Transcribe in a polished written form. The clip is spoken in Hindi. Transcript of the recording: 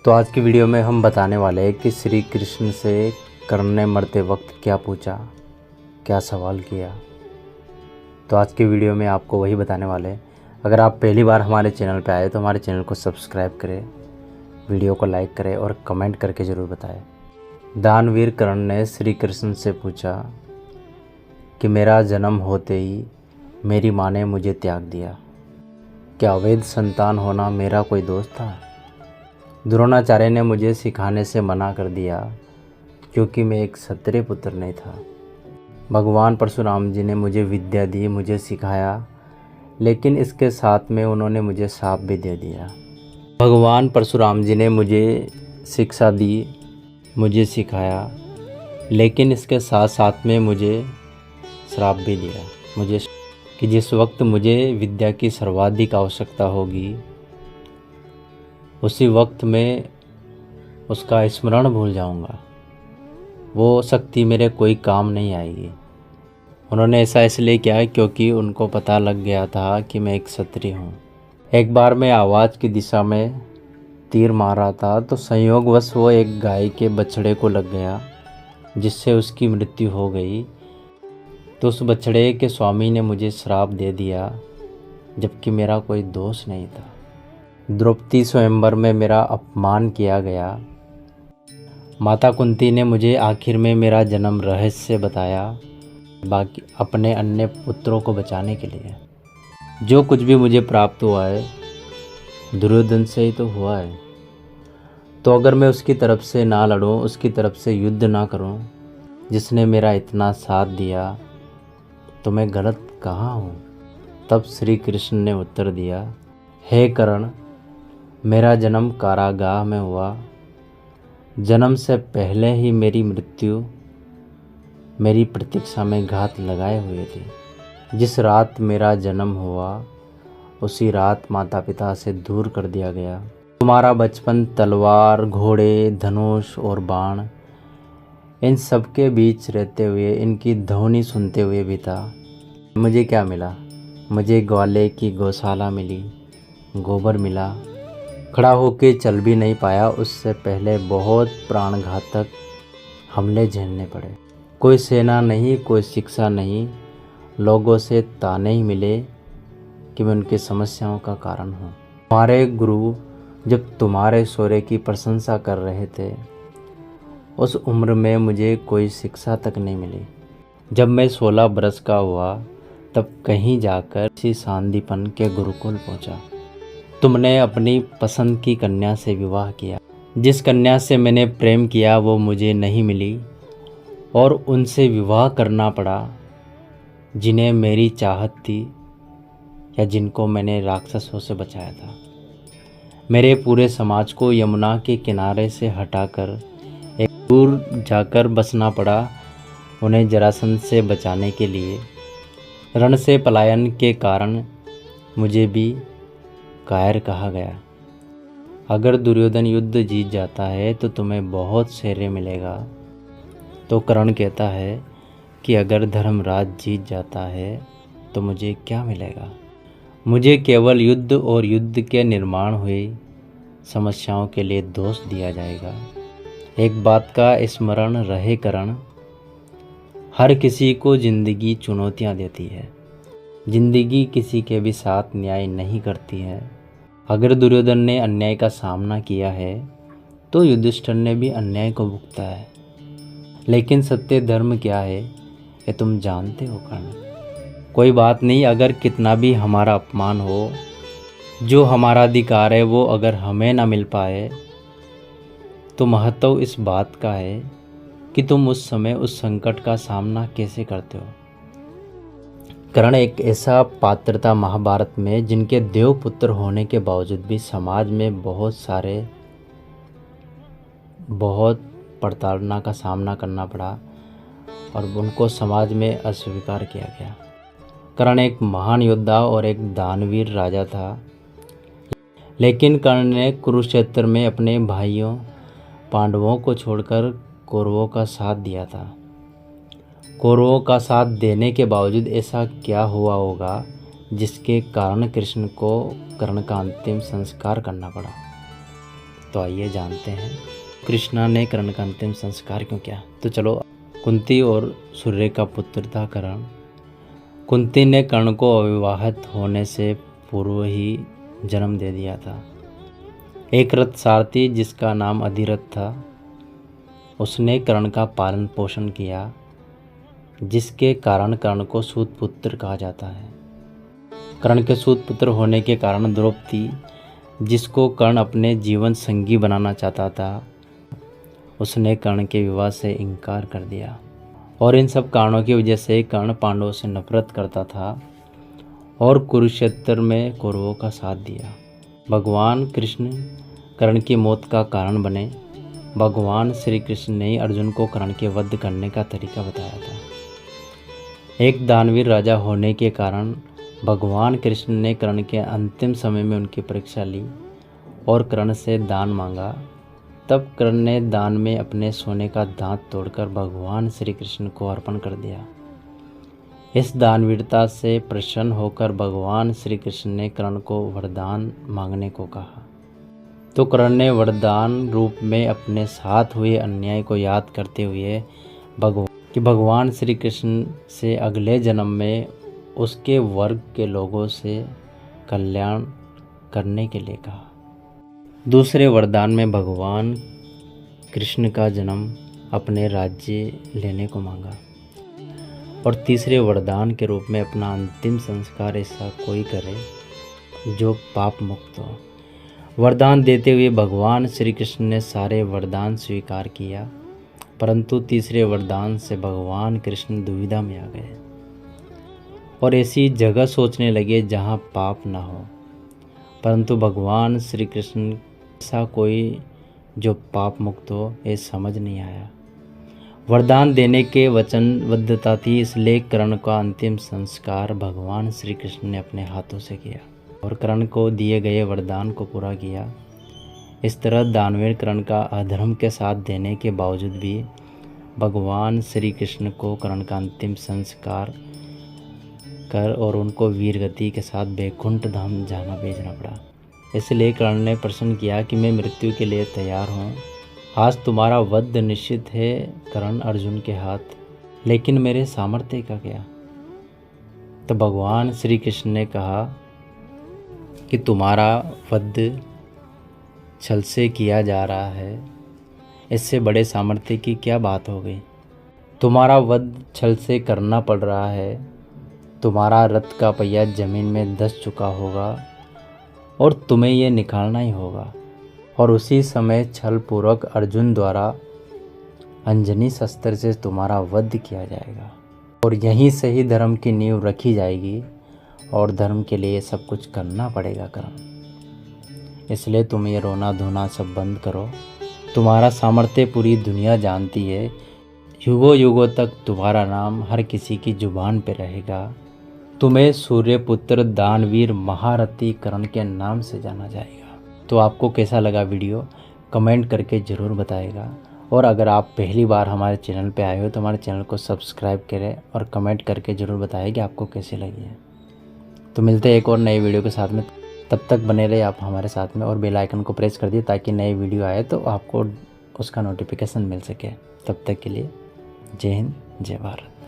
तो आज की वीडियो में हम बताने वाले हैं कि श्री कृष्ण से कर्ण ने मरते वक्त क्या पूछा, क्या सवाल किया। तो आज की वीडियो में आपको वही बताने वाले हैं। अगर आप पहली बार हमारे चैनल पर आए तो हमारे चैनल को सब्सक्राइब करें, वीडियो को लाइक करें और कमेंट करके ज़रूर बताएं। दानवीर कर्ण ने श्री कृष्ण से पूछा कि मेरा जन्म होते ही मेरी माँ ने मुझे त्याग दिया, क्या अवैध संतान होना मेरा कोई दोष था? द्रोणाचार्य ने मुझे सिखाने से मना कर दिया क्योंकि मैं एक क्षत्रिय पुत्र नहीं था। भगवान परशुराम जी ने मुझे विद्या दी, मुझे सिखाया, लेकिन इसके साथ में उन्होंने मुझे शाप भी दे दिया। भगवान परशुराम जी ने मुझे शिक्षा दी, मुझे सिखाया, लेकिन इसके साथ साथ में मुझे श्राप भी दिया मुझे कि जिस वक्त मुझे विद्या की सर्वाधिक आवश्यकता होगी उसी वक्त मैं उसका स्मरण भूल जाऊंगा, वो शक्ति मेरे कोई काम नहीं आएगी। उन्होंने ऐसा इसलिए किया क्योंकि उनको पता लग गया था कि मैं एक क्षत्रिय हूँ। एक बार मैं आवाज़ की दिशा में तीर मार रहा था तो संयोगवश वो एक गाय के बछड़े को लग गया, जिससे उसकी मृत्यु हो गई। तो उस बछड़े के स्वामी ने मुझे श्राप दे दिया, जबकि मेरा कोई दोष नहीं था। द्रौपदी स्वयंवर में मेरा अपमान किया गया। माता कुंती ने मुझे आखिर में मेरा जन्म रहस्य बताया, बाकी अपने अन्य पुत्रों को बचाने के लिए। जो कुछ भी मुझे प्राप्त हुआ है दुर्योधन से ही तो हुआ है। तो अगर मैं उसकी तरफ से ना लड़ूं, उसकी तरफ से युद्ध ना करूं, जिसने मेरा इतना साथ दिया, तो मैं गलत कहाँ हूँ? तब श्री कृष्ण ने उत्तर दिया, हे कर्ण, मेरा जन्म कारागाह में हुआ। जन्म से पहले ही मेरी मृत्यु मेरी प्रतीक्षा में घात लगाए हुए थी। जिस रात मेरा जन्म हुआ उसी रात माता पिता से दूर कर दिया गया। तुम्हारा बचपन तलवार, घोड़े, धनुष और बाण, इन सब के बीच रहते हुए, इनकी ध्वनि सुनते हुए बीता। मुझे क्या मिला? मुझे ग्वाले की गौशाला मिली, गोबर मिला, खड़ा होके चल भी नहीं पाया। उससे पहले बहुत प्राणघातक हमले झेलने पड़े। कोई सेना नहीं, कोई शिक्षा नहीं, लोगों से ताने ही मिले कि मैं उनकी समस्याओं का कारण हूँ। तुम्हारे गुरु जब तुम्हारे शौर्य की प्रशंसा कर रहे थे, उस उम्र में मुझे कोई शिक्षा तक नहीं मिली। जब मैं 16 बरस का हुआ तब कहीं जाकर किसी सांदीपन के गुरुकुल पहुँचा। तुमने अपनी पसंद की कन्या से विवाह किया। जिस कन्या से मैंने प्रेम किया वो मुझे नहीं मिली और उनसे विवाह करना पड़ा जिन्हें मेरी चाहत थी या जिनको मैंने राक्षसों से बचाया था। मेरे पूरे समाज को यमुना के किनारे से हटाकर एक दूर जाकर बसना पड़ा, उन्हें जरासंध से बचाने के लिए। रण से पलायन के कारण मुझे भी कायर कहा गया। अगर दुर्योधन युद्ध जीत जाता है तो तुम्हें बहुत शौर्य मिलेगा। तो कर्ण कहता है कि अगर धर्मराज जीत जाता है तो मुझे क्या मिलेगा? मुझे केवल युद्ध और युद्ध के निर्माण हुई समस्याओं के लिए दोष दिया जाएगा। एक बात का स्मरण रहे कर्ण, हर किसी को जिंदगी चुनौतियां देती है। जिंदगी किसी के भी साथ न्याय नहीं करती है। अगर दुर्योधन ने अन्याय का सामना किया है तो युधिष्ठिर ने भी अन्याय को भुगता है। लेकिन सत्य धर्म क्या है ये तुम जानते हो कर्ण। कोई बात नहीं, अगर कितना भी हमारा अपमान हो, जो हमारा अधिकार है वो अगर हमें ना मिल पाए तो महत्व इस बात का है कि तुम उस समय उस संकट का सामना कैसे करते हो। कर्ण एक ऐसा पात्र था महाभारत में जिनके देवपुत्र होने के बावजूद भी समाज में बहुत प्रताड़ना का सामना करना पड़ा और उनको समाज में अस्वीकार किया गया। कर्ण एक महान योद्धा और एक दानवीर राजा था, लेकिन कर्ण ने कुरुक्षेत्र में अपने भाइयों पांडवों को छोड़कर कौरवों का साथ दिया था। कौरवों का साथ देने के बावजूद ऐसा क्या हुआ होगा जिसके कारण कृष्ण को कर्ण का अंतिम संस्कार करना पड़ा। तो आइए जानते हैं कृष्णा ने कर्ण का अंतिम संस्कार क्यों किया। तो चलो, कुंती और सूर्य का पुत्र था कर्ण। कुंती ने कर्ण को अविवाहित होने से पूर्व ही जन्म दे दिया था। एक रथ सारथी जिसका नाम अधिरथ था, उसने कर्ण का पालन पोषण किया, जिसके कारण कर्ण को सूत पुत्र कहा जाता है। कर्ण के सूत पुत्र होने के कारण द्रौपदी, जिसको कर्ण अपने जीवन संगी बनाना चाहता था, उसने कर्ण के विवाह से इनकार कर दिया। और इन सब कारणों की वजह से कर्ण पांडवों से नफरत करता था और कुरुक्षेत्र में कौरवों का साथ दिया। भगवान कृष्ण कर्ण की मौत का कारण बने। भगवान श्री कृष्ण ने अर्जुन को कर्ण के वध करने का तरीका बताया था। एक दानवीर राजा होने के कारण भगवान कृष्ण ने कर्ण के अंतिम समय में उनकी परीक्षा ली और कर्ण से दान मांगा। तब कर्ण ने दान में अपने सोने का दांत तोड़कर भगवान श्री कृष्ण को अर्पण कर दिया। इस दानवीरता से प्रसन्न होकर भगवान श्री कृष्ण ने कर्ण को वरदान मांगने को कहा। तो कर्ण ने वरदान रूप में अपने साथ हुए अन्याय को याद करते हुए भगवान श्री कृष्ण से अगले जन्म में उसके वर्ग के लोगों से कल्याण करने के लिए कहा। दूसरे वरदान में भगवान कृष्ण का जन्म अपने राज्य लेने को मांगा। और तीसरे वरदान के रूप में अपना अंतिम संस्कार ऐसा कोई करे जो पाप मुक्त हो। वरदान देते हुए भगवान श्री कृष्ण ने सारे वरदान स्वीकार किया, परंतु तीसरे वरदान से भगवान कृष्ण दुविधा में आ गए और ऐसी जगह सोचने लगे जहाँ पाप न हो। परंतु भगवान श्री कृष्ण ऐसा कोई जो पाप मुक्त हो, ये समझ नहीं आया। वरदान देने के वचनबद्धता थी, इसलिए कर्ण का अंतिम संस्कार भगवान श्री कृष्ण ने अपने हाथों से किया और कर्ण को दिए गए वरदान को पूरा किया। इस तरह दानवीर कर्ण का अधर्म के साथ देने के बावजूद भी भगवान श्री कृष्ण को कर्ण का अंतिम संस्कार कर और उनको वीरगति के साथ बैकुंठ धाम जाना भेजना पड़ा। इसलिए कर्ण ने प्रश्न किया कि मैं मृत्यु के लिए तैयार हूँ। आज तुम्हारा वध निश्चित है कर्ण अर्जुन के हाथ, लेकिन मेरे सामर्थ्य का क्या? तो भगवान श्री कृष्ण ने कहा कि तुम्हारा वध छल से किया जा रहा है, इससे बड़े सामर्थ्य की क्या बात हो गई। तुम्हारा वध छल से करना पड़ रहा है। तुम्हारा रथ का पहिया जमीन में धंस चुका होगा और तुम्हें ये निकालना ही होगा। और उसी समय छल पूर्वक अर्जुन द्वारा अंजनी शस्त्र से तुम्हारा वध किया जाएगा और यहीं से ही धर्म की नींव रखी जाएगी और धर्म के लिए सब कुछ करना पड़ेगा कर्ण। इसलिए तुम ये रोना धोना सब बंद करो। तुम्हारा सामर्थ्य पूरी दुनिया जानती है। युगों युगों तक तुम्हारा नाम हर किसी की जुबान पे रहेगा। तुम्हें सूर्यपुत्र दानवीर महारथी कर्ण के नाम से जाना जाएगा। तो आपको कैसा लगा वीडियो, कमेंट करके ज़रूर बताएगा। और अगर आप पहली बार हमारे चैनल पे आए हो तो हमारे चैनल को सब्सक्राइब करें और कमेंट करके ज़रूर बताएं कि आपको कैसी लगी है। तो मिलते हैं एक और नए वीडियो के साथ में। तब तक बने रहे आप हमारे साथ में और बेल आइकन को प्रेस कर दिए ताकि नई वीडियो आए तो आपको उसका नोटिफिकेशन मिल सके। तब तक के लिए जय हिंद, जय भारत।